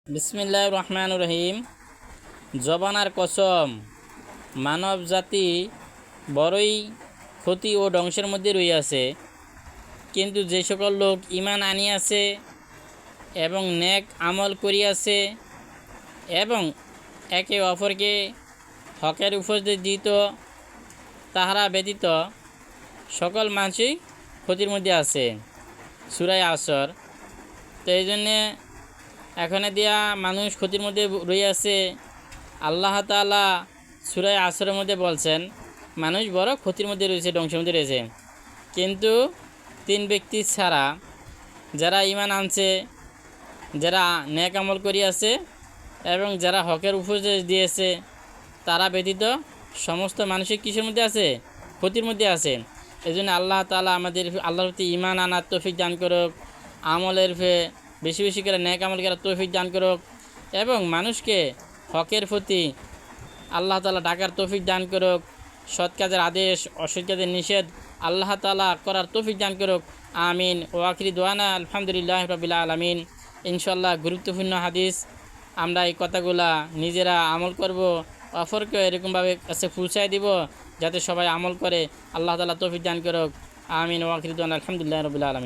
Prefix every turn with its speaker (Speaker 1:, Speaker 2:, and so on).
Speaker 1: বিসমিল্লাহির রহমানির রহিম। জবানার কসম, মানব জাতি বড়ই ক্ষতি ও ধ্বংসের মধ্যে রইয়াছে। কিন্তু যে সকল লোক ঈমান আনিয়াছে এবং নেক আমল করিয়াছে এবং একে অপরকে হকের উপদেশ দিত, তাহারা ব্যতীত সকল মানুষই ক্ষতির মধ্যে আছে। সূরা আসর। তো এই জন্যে এখানে দিয়া মানুষ ক্ষতির মধ্যে রইয়াছে। আল্লাহ তাআলা সূরা আসরের মধ্যে বলছেন মানুষ বড় ক্ষতির মধ্যে রয়েছে, ধ্বংসের মধ্যে রয়েছে। কিন্তু তিন ব্যক্তি ছাড়া, যারা ঈমান আনছে, যারা নেক আমল করিয়াছে এবং যারা হকের উপদেশ দিয়েছে, তারা ব্যতীত সমস্ত মানুষের কিসের মধ্যে আছে? ক্ষতির মধ্যে আছে। এই জন্য আল্লাহ তাআলা আমাদের আল্লাহর প্রতি ঈমান আনার তৌফিক দান করুক, আমলের বেশি বেশি করে নেক আমল করার তৌফিক দান করুক এবং মানুষকে হকের প্রতি আল্লাহ তাআলা ডাকার তৌফিক দান করুক। সৎ কাজের আদেশ, অসৎ কাজের নিষেধ আল্লাহ তাআলা করার তৌফিক দান করুক। আমিন। ও আখিরি দোয়ানা আলহামদুলিল্লাহি রাব্বিল আলামিন। ইনশাআল্লাহ গুরুত্বপূর্ণ হাদিস, আমরা এই কথাগুলা নিজেরা আমল করব, অপরকে এরকমভাবে কাছে পৌঁছায় দিব যাতে সবাই আমল করে। আল্লাহ তাআলা তৌফিক দান করুক। আমিন। ও আখিরি দোয়ানা আলহামদুলিল্লাহি রাব্বিল আলামিন।